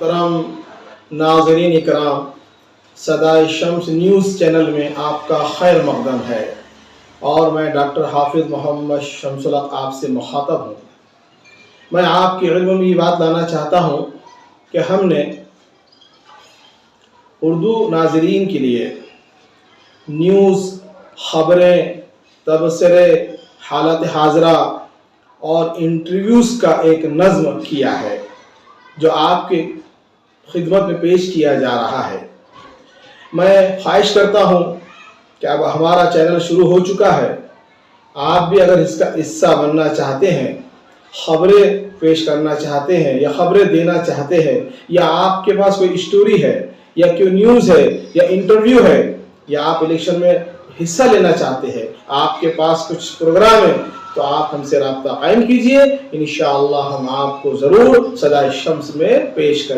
کرام ناظرین اکرام، صدائے شمس نیوز چینل میں آپ کا خیر مقدم ہے اور میں ڈاکٹر حافظ محمد شمس الحق آپ سے مخاطب ہوں۔ میں آپ کے علم میں یہ بات لانا چاہتا ہوں کہ ہم نے اردو ناظرین کے لیے نیوز، خبریں، تبصرے، حالت حاضرہ اور انٹرویوز کا ایک نظم کیا ہے جو آپ کی خدمت میں پیش کیا جا رہا ہے۔ میں خواہش کرتا ہوں کہ اب ہمارا چینل شروع ہو چکا ہے، آپ بھی اگر اس کا حصہ بننا چاہتے ہیں، خبریں پیش کرنا چاہتے ہیں یا خبریں دینا چاہتے ہیں، یا آپ کے پاس کوئی اسٹوری ہے یا کوئی نیوز ہے یا انٹرویو ہے، یا آپ الیکشن میں حصہ لینا چاہتے ہیں، آپ کے پاس کچھ پروگرام ہے، تو آپ ہم سے رابطہ قائم کیجئے۔ انشاءاللہ ہم آپ کو ضرور صدائے شمس میں پیش کریں۔